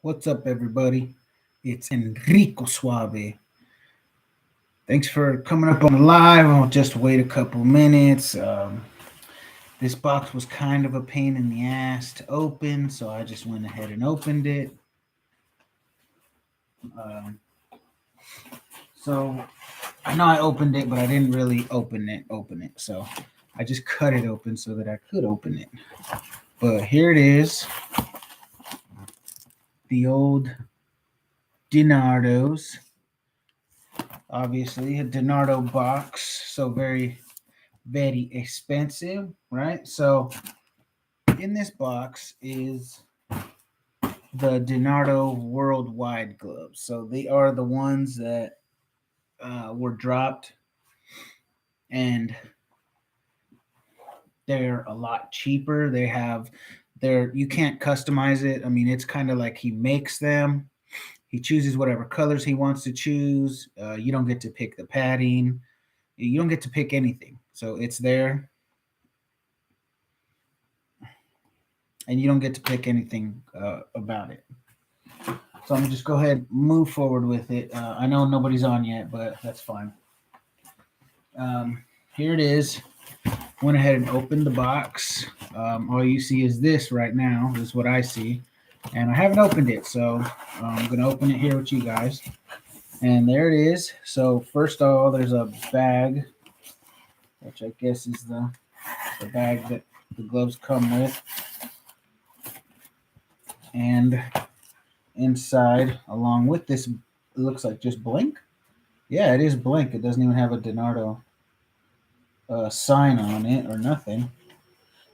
What's up, everybody? It's Enrico Suave. Thanks for coming up on the live. I'll just wait a couple minutes. This box was kind of a pain in the ass to open, so I just went ahead and opened it. Um, so I know I opened it, but I didn't really open it. So I just cut it open so that I could open it. But here it is, the old DiNardo's. Obviously, a DiNardo box, so very expensive, right? So in this box is the DiNardo WorldWide gloves. So they are the ones that were dropped, and they're a lot cheaper. You can't customize it. I mean, it's kind of like he makes them. He chooses whatever colors he wants to choose. You don't get to pick the padding. You don't get to pick anything. So it's there, and you don't get to pick anything about it. So I'm gonna just go ahead and move forward with it. I know nobody's on yet, but that's fine. Here it is. Went ahead and opened the box. All you see is this right now. This is what I see, and I haven't opened it, so I'm gonna open it here with you guys. And there it is. So first of all, there's a bag, which I guess is the bag that the gloves come with, and inside, along with this, it looks like just blank. Yeah, it is blank. It doesn't even have a DiNardo sign on it or nothing.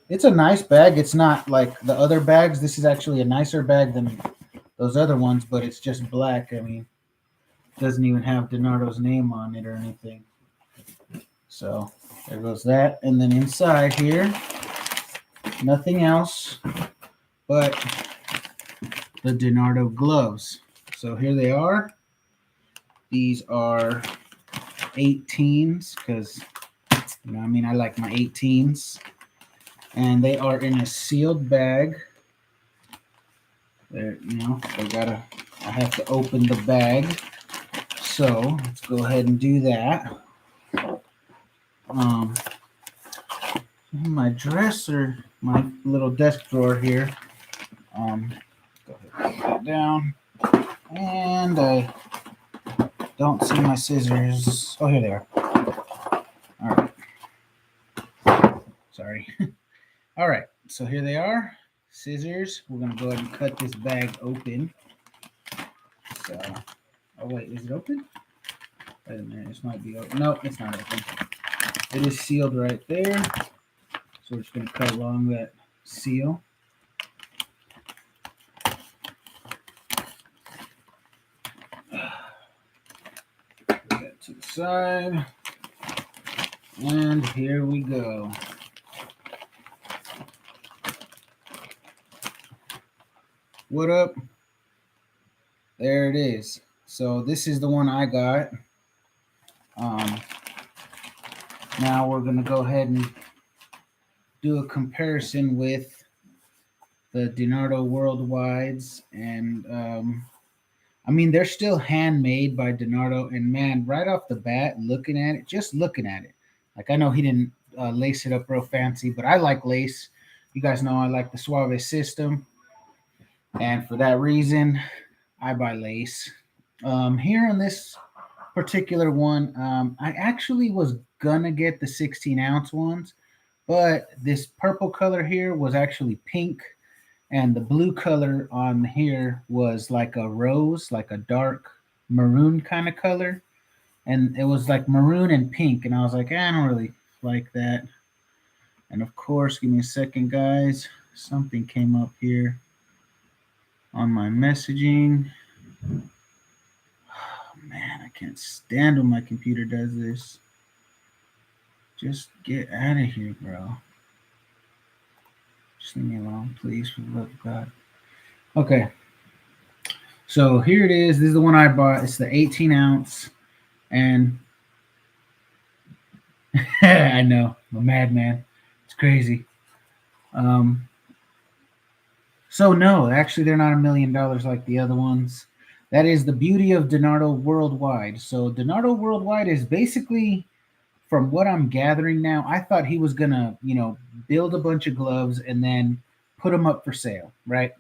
It's a nice bag. It's not like the other bags. This is actually a nicer bag than those other ones, but it's just black. I mean, it doesn't even have DiNardo's name on it or anything. So there goes that. And then inside here, nothing else but the DiNardo gloves. So here they are. These are 18s because, I mean, I like my 18s. And they are in a sealed bag. There, I have to open the bag. So let's go ahead and do that. My dresser, my little desk drawer here. Go ahead and put that down. And I don't see my scissors. Oh, here they are. All right. Sorry. All right. So here they are. Scissors. We're going to go ahead and cut this bag open. So, oh, wait. Is it open? Wait a minute. This might be open. No, it's not open. It is sealed right there. So we're just going to cut along that seal. Put that to the side. And here we go. What up? There it is. So this is the one I got. Now we're going to go ahead and do a comparison with the DiNardo WorldWides. And I mean, they're still handmade by DiNardo. And man, right off the bat, just looking at it, like I know he didn't lace it up real fancy, but I like lace. You guys know I like the Suave system. And for that reason, I buy lace. Here on this particular one, I actually was gonna get the 16-ounce ones, but this purple color here was actually pink, and the blue color on here was like a rose, like a dark maroon kind of color, and it was like maroon and pink, and I was like, I don't really like that. And of course, give me a second, guys. Something came up here on my messaging. Man, I can't stand when my computer does this. Just get out of here, bro. Just leave me alone, please, for the love of God. Okay. So here it is. This is the one I bought. It's the 18-ounce. And I know, I'm a madman. It's crazy. So no, actually they're not $1 million like the other ones. That is the beauty of Donardo Worldwide. So Donardo Worldwide is basically, from what I'm gathering now, I thought he was gonna, build a bunch of gloves and then put them up for sale, right?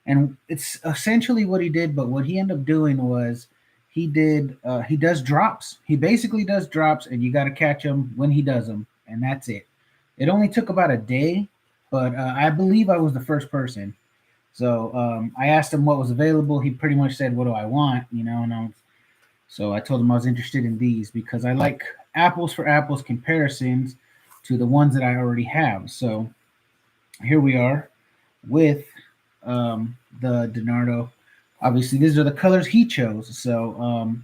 And it's essentially what he did. But what he ended up doing was he does drops. He basically does drops, and you got to catch him when he does them, and that's it. It only took about a day, but I believe I was the first person. So I asked him what was available. He pretty much said, "What do I want?" So I told him I was interested in these because I like apples for apples comparisons to the ones that I already have. So here we are with the Donardo. Obviously, these are the colors he chose. So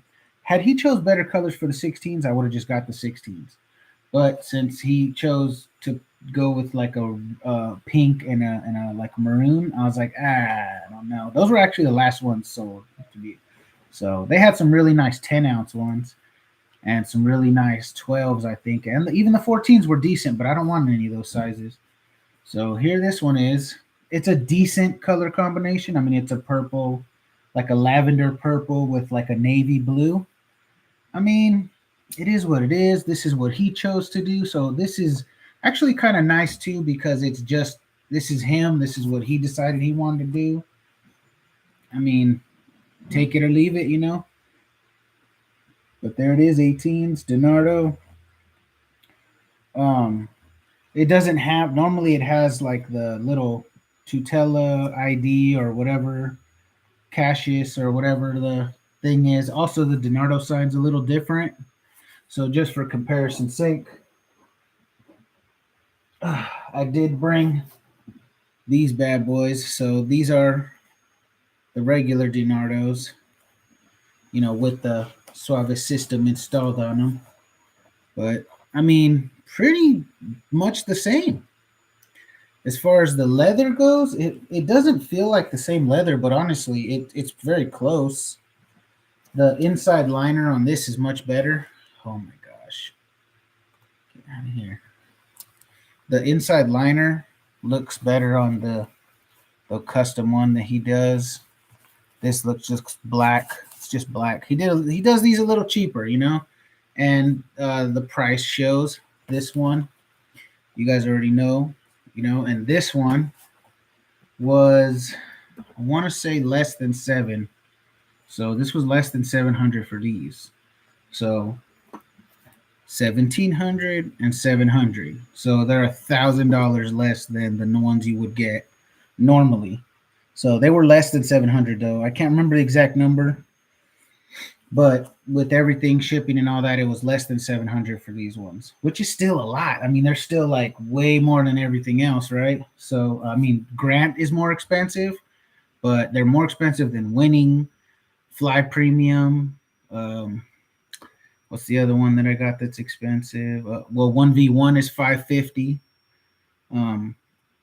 had he chose better colors for the 16s, I would have just got the 16s. But since he chose to go with like a pink and a like maroon, I was like, I don't know. Those were actually the last ones sold to be. So they had some really nice 10-ounce ones and some really nice 12s, I think, and even the 14s were decent, but I don't want any of those sizes. So here, this one is. It's a decent color combination. I mean, it's a purple, like a lavender purple with like a navy blue. I mean, it is what it is. This is what he chose to do. So this is actually kind of nice too because it's just this is him. This is what he decided he wanted to do. I mean, take it or leave it. But there it is, 18s, Donardo. Um, it doesn't have normally it has like the little tutela ID or whatever, Cassius or whatever the thing is. Also, the Donardo sign's a little different. So just for comparison's sake, I did bring these bad boys. So these are the regular Donardos, with the Suave system installed on them. But I mean, pretty much the same. As far as the leather goes, it doesn't feel like the same leather, but honestly, it's very close. The inside liner on this is much better. Oh my gosh. Get out of here. The inside liner looks better on the custom one that he does. This looks just black. It's just black. He does these a little cheaper, and the price shows. This one, you guys already know, and this one was, I want to say, less than 7. So this was less than 700 for these. So 1,700 and 700. So they're $1,000 less than the ones you would get normally. So they were less than 700 though. I can't remember the exact number, but with everything shipping and all that, it was less than 700 for these ones, which is still a lot. I mean, they're still like way more than everything else, right? So I mean, Grant is more expensive, but they're more expensive than Winning, Fly Premium. What's the other one that I got that's expensive? Well, 1V1 is 550. Um,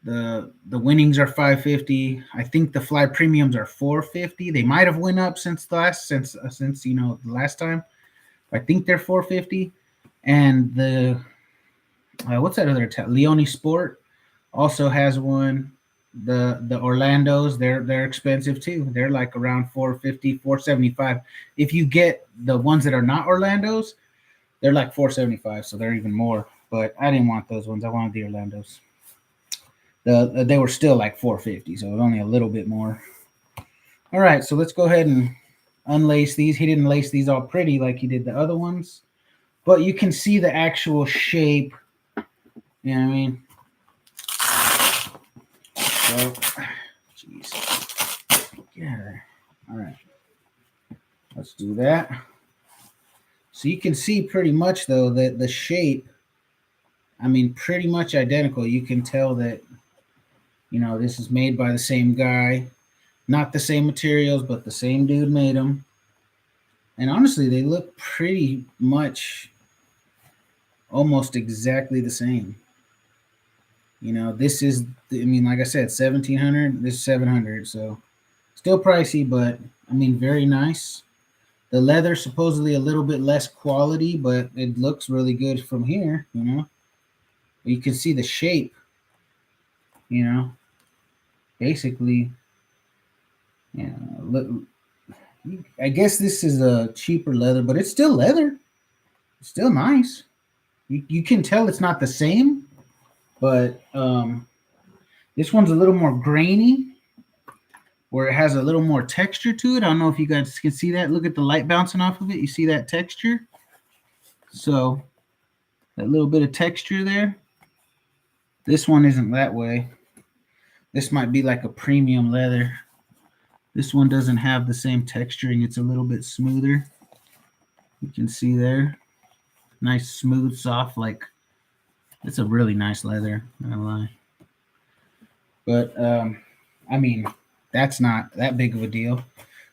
the Winnings are 550. I think the Fly Premiums are 450. They might have went up since the last time. I think they're 450. And the what's that other Leone Sport also has one. The Orlandos, they're expensive too. They're like around 450, 475. If you get the ones that are not Orlandos, they're like 475, so they're even more. But I didn't want those ones. I wanted the Orlandos. They were still like 450, so it was only a little bit more. All right, so let's go ahead and unlace these. He didn't lace these all pretty like he did the other ones, but you can see the actual shape. You know what I mean? So, jeez. Yeah. All right. Let's do that. So you can see pretty much, though, that the shape, I mean, pretty much identical. You can tell that, this is made by the same guy. Not the same materials, but the same dude made them. And honestly, they look pretty much almost exactly the same. This is, I mean, like I said, 1,700. This is 700. So still pricey, but I mean, very nice. The leather supposedly a little bit less quality, but it looks really good from here. You can see the shape. basically, look, I guess this is a cheaper leather, but it's still leather. It's still nice. You can tell it's not the same, but this one's a little more grainy, where it has a little more texture to it. I don't know if you guys can see that. Look at the light bouncing off of it. You see that texture? So that little bit of texture there. This one isn't that way. This might be like a premium leather. This one doesn't have the same texturing. It's a little bit smoother. You can see there. Nice, smooth, soft, like it's a really nice leather, not gonna lie. But I mean, that's not that big of a deal.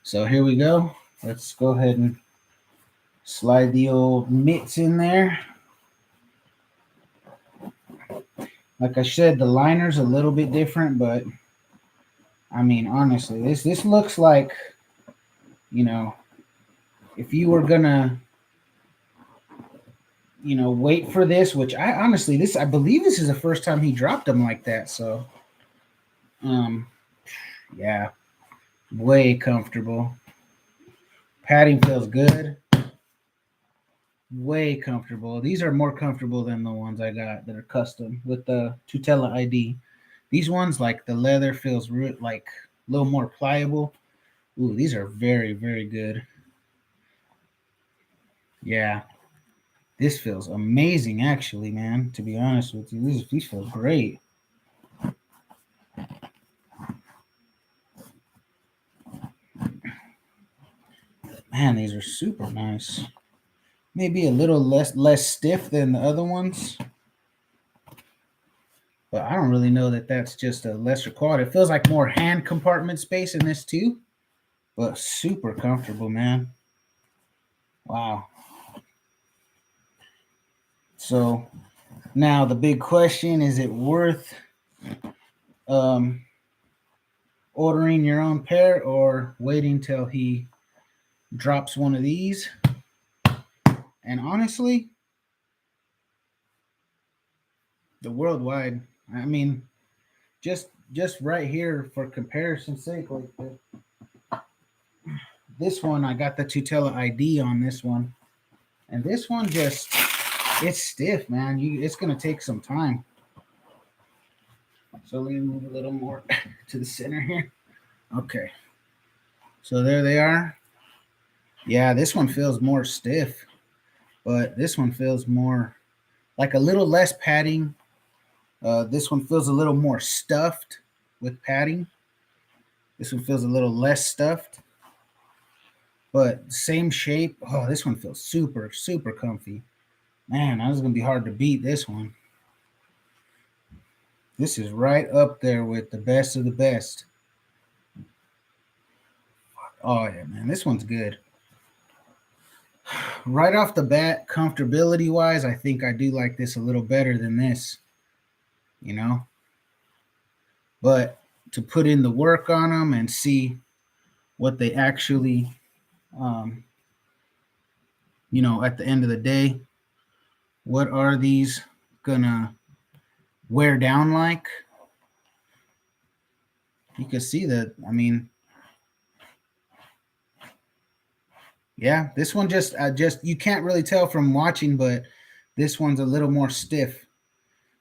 So here we go. Let's go ahead and slide the old mitts in there. Like I said, the liner's a little bit different, but I mean, honestly, this looks like, if you were gonna, wait for this, which I believe this is the first time he dropped them like that. So, yeah, way comfortable. Padding feels good. Way comfortable. These are more comfortable than the ones I got that are custom with the Tutela ID. These ones, like the leather feels like a little more pliable. Ooh, these are very, very good. Yeah, this feels amazing, actually, man. To be honest with you, these feel great. Man, these are super nice. Maybe a little less stiff than the other ones, but I don't really know that that's just a lesser quality. It feels like more hand compartment space in this too, but super comfortable, man. Wow. So now the big question, is it worth ordering your own pair or waiting till he drops one of these? And honestly, the WorldWide, I mean, just right here for comparison's sake, like this one, I got the Tutela ID on this one, and this one it's stiff, man. It's gonna take some time. So let me move a little more to the center here. Okay, so there they are. Yeah, this one feels more stiff, but this one feels more like a little less padding. This one feels a little more stuffed with padding. This one feels a little less stuffed, but same shape. Oh, this one feels super, super comfy. Man, that was going to be hard to beat this one. This is right up there with the best of the best. Oh, yeah, man, this one's good. Right off the bat, comfortability-wise, I think I do like this a little better than this, But to put in the work on them and see what they actually, at the end of the day, what are these gonna wear down like? You can see that. I mean, yeah, this one just you can't really tell from watching, but this one's a little more stiff.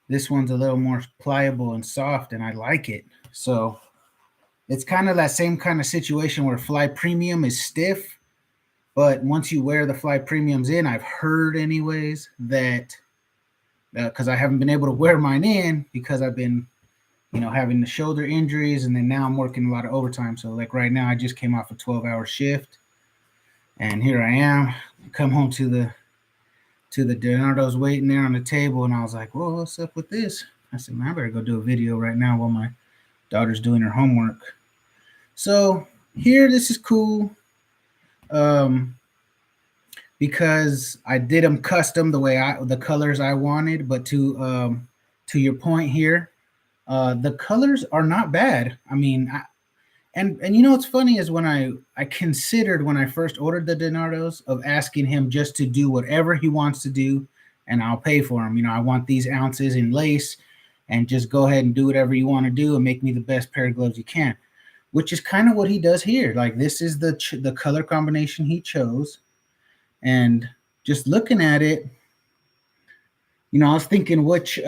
This one's a little more pliable and soft, and I like it. So it's kind of that same kind of situation where Fly Premium is stiff, but once you wear the Fly Premiums in, I've heard anyways that because I haven't been able to wear mine in because I've been, having the shoulder injuries, and then now I'm working a lot of overtime. So like right now, I just came off a 12-hour shift, and here I am. Come home to the Nardo's waiting there on the table, and I was like, "Whoa, what's up with this?" I said, "Man, I better go do a video right now while my daughter's doing her homework." So here, this is cool, because I did them custom the colors I wanted. But to your point here, the colors are not bad. I mean, and what's funny is when I considered when I first ordered the Nardos of asking him just to do whatever he wants to do, and I'll pay for him. I want these ounces in lace, and just go ahead and do whatever you want to do and make me the best pair of gloves you can, which is kind of what he does here. Like, this is the color combination he chose. And just looking at it, I was thinking which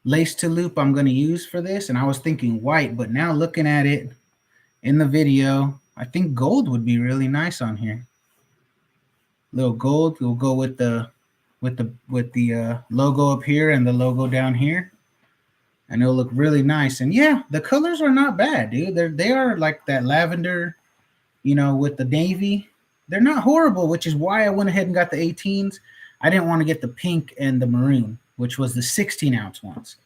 lace to loop I'm going to use for this, and I was thinking white, but now looking at it in the video, I think gold would be really nice on here. Little gold will go with the logo up here and the logo down here, and it'll look really nice. And yeah, the colors are not bad, dude. They are like that lavender, with the navy. They're not horrible, which is why I went ahead and got the 18s. I didn't want to get the pink and the maroon, which was the 16-ounce ones.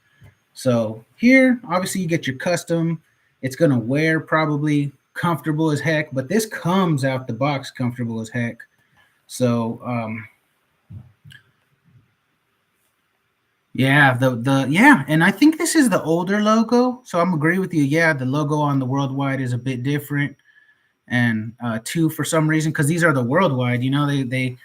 So here, obviously, you get your custom. It's going to wear probably comfortable as heck, but this comes out the box comfortable as heck. So, yeah, and I think this is the older logo. So I'm agree with you. Yeah, the logo on the WorldWide is a bit different. And two, for some reason, because these are the WorldWide,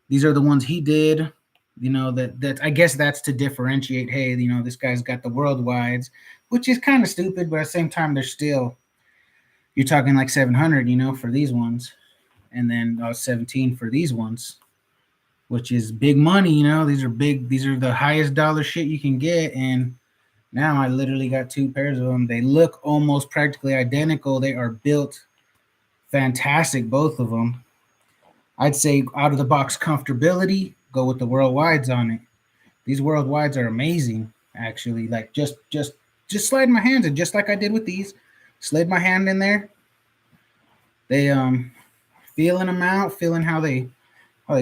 these are the ones he did, that I guess that's to differentiate. Hey, this guy's got the WorldWides, which is kind of stupid, but at the same time, they're still, you're talking like 700, for these ones, and then 17 for these ones, which is big money. These are big. These are the highest dollar shit you can get, and now I literally got 2 pairs of them. They look almost practically identical. They are built fantastic, both of them. I'd say out of the box comfortability, go with the WorldWides on it. These WorldWides are amazing, actually. Like, just slide my hands in, just like I did with these. Slid my hand in there. They feeling them out, feeling how they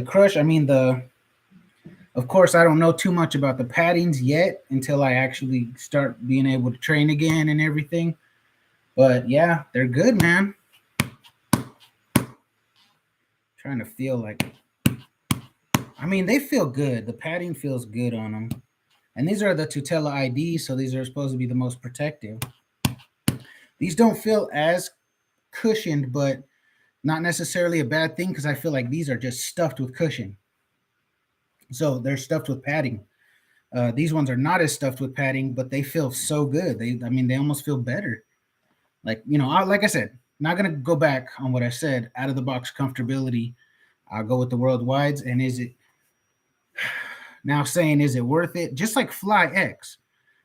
crush. I mean, of course, I don't know too much about the paddings yet until I actually start being able to train again and everything. But yeah, they're good, man. Trying to feel like, I mean, they feel good. The padding feels good on them. And these are the Tutela IDs, so these are supposed to be the most protective. These don't feel as cushioned, but not necessarily a bad thing, because I feel like these are just stuffed with cushion. So they're stuffed with padding. These ones are not as stuffed with padding, but they feel so good. They almost feel better. Like, like I said, not going to go back on what I said. Out of the box comfortability, I'll go with the WorldWides. And is it worth it? Just like Fly X.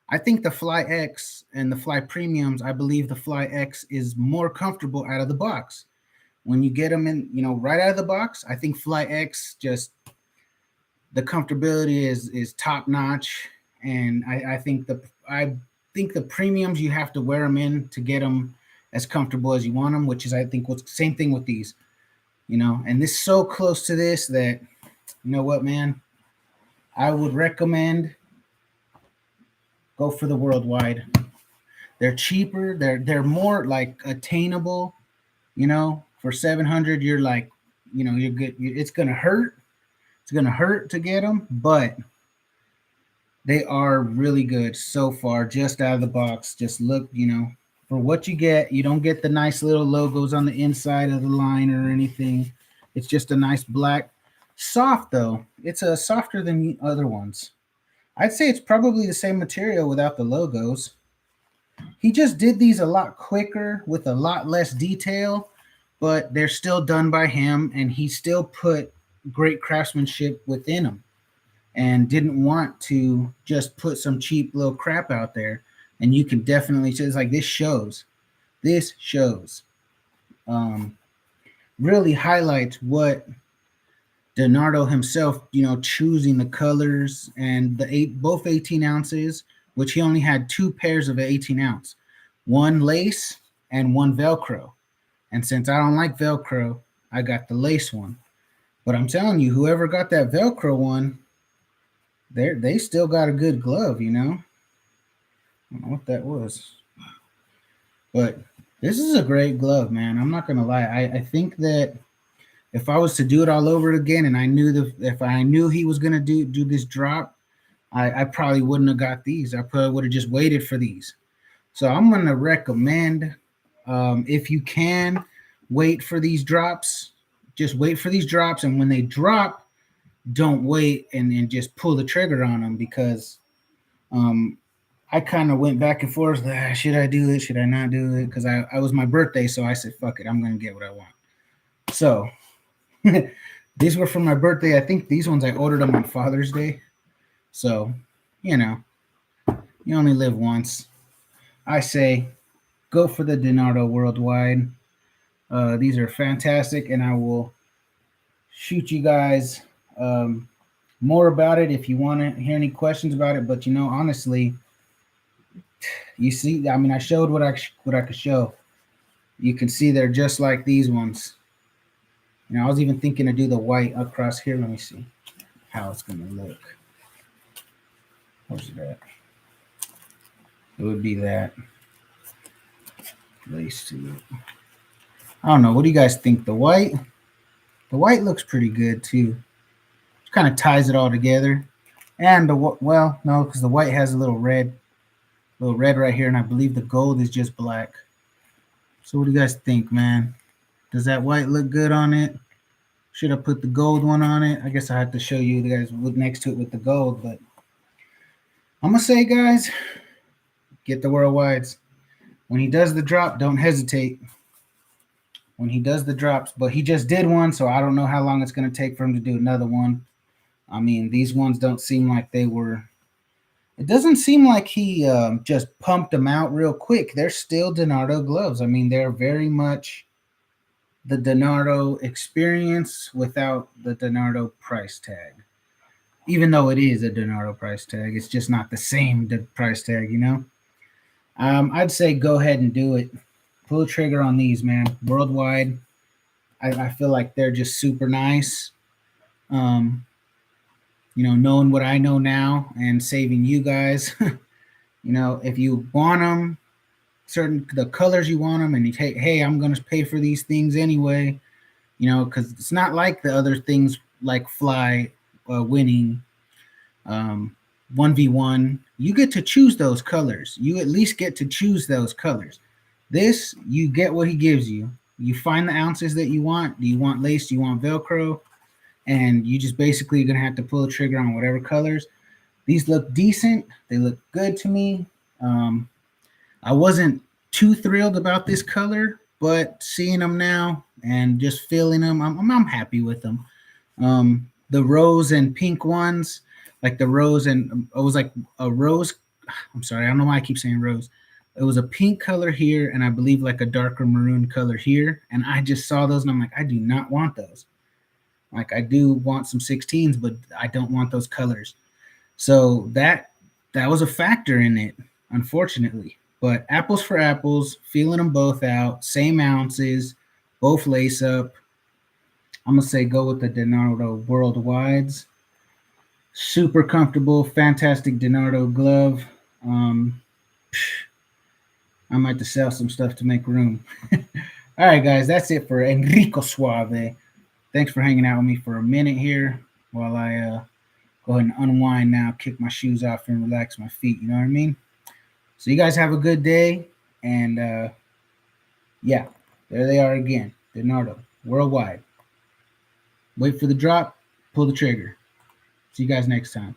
I think the Fly X and the Fly Premiums, I believe the Fly X is more comfortable out of the box. When you get them in, right out of the box, I think Fly X, just the comfortability is top notch. And I think the premiums, you have to wear them in to get them as comfortable as you want them, which is, I think, what's the same thing with these, and this is so close to this that, you know what, man, I would recommend go for the WorldWide. They're cheaper. They're more like attainable, for 700, you're like, you're good. It's going to hurt. It's going to hurt to get them, but they are really good so far, just out of the box. Just look, for what you get. You don't get the nice little logos on the inside of the line or anything. It's just a nice black. Soft, though. It's softer than the other ones. I'd say it's probably the same material without the logos. He just did these a lot quicker with a lot less detail, but they're still done by him, and he still put great craftsmanship within them and didn't want to just put some cheap little crap out there. And you can definitely say, it's like, this shows. Really highlights what Nardo himself, choosing the colors and both 18 ounces, which he only had 2 pairs of 18 ounce, one lace and one Velcro. And since I don't like Velcro, I got the lace one. But I'm telling you, whoever got that Velcro one, they still got a good glove, I don't know what that was. But this is a great glove, man. I'm not going to lie. I think that if I was to do it all over again, and if I knew he was going to do this drop, I probably wouldn't have got these. I probably would have just waited for these. So I'm going to recommend, if you can, wait for these drops. Just wait for these drops, and when they drop, don't wait and just pull the trigger on them, because um, I kind of went back and forth. Should I do it? Should I not do it? Because I was my birthday, so I said, fuck it, I'm going to get what I want. So these were for my birthday. I think these ones I ordered them on Father's Day. So, you know, you only live once. I say go for the Dinardo Worldwide. These are fantastic, and I will shoot you guys more about it if you want to hear any questions about it. But honestly, you see, I mean, I showed what I could show. You can see they're just like these ones. I was even thinking to do the white across here. Let me see how it's gonna look. Where's that? It would be that lace to it. I don't know. What do you guys think? The white looks pretty good too. It kind of ties it all together. And well, no, because the white has a little red right here, and I believe the gold is just black. So what do you guys think, man? Does that white look good on it? Should I put the gold one on it? I guess I have to show you guys next to it with the gold, but I'm gonna say, guys, get the WorldWides. When he does the drop, don't hesitate. When he does the drops, but he just did one, so I don't know how long it's gonna take for him to do another one. I mean, these ones don't seem like they were. It doesn't seem like he just pumped them out real quick. They're still Dinardo gloves. I mean, they're very much the Dinardo experience without the Dinardo price tag. Even though it is a Dinardo price tag, it's just not the same price tag, I'd say go ahead and do it. Pull the trigger on these, man. WorldWide. I feel like they're just super nice. Knowing what I know now and saving you guys, if you want them, the colors you want them, and you take, hey, I'm going to pay for these things anyway, because it's not like the other things like Fly winning 1v1. You get to choose those colors. You at least get to choose those colors. This, you get what he gives you. You find the ounces that you want. Do you want lace? Do you want Velcro? And you just basically going to have to pull the trigger on whatever colors. These look decent. They look good to me. I wasn't too thrilled about this color, but seeing them now and just feeling them, I'm happy with them. The rose and pink ones, like the rose and it was like a rose. I'm sorry, I don't know why I keep saying rose. It was a pink color here, and I believe like a darker maroon color here. And I just saw those, and I'm like, I do not want those. Like, I do want some 16s, but I don't want those colors. So that was a factor in it, unfortunately. But apples for apples, feeling them both out, same ounces, both lace up. I'm gonna say go with the Dinardo WorldWides. Super comfortable, fantastic Dinardo glove. I might have to sell some stuff to make room. All right, guys, that's it for Enrico Suave. Thanks for hanging out with me for a minute here while I go ahead and unwind now, kick my shoes off, and relax my feet. You know what I mean? So you guys have a good day, and yeah, there they are again, Dinardo WorldWide. Wait for the drop, pull the trigger. See you guys next time.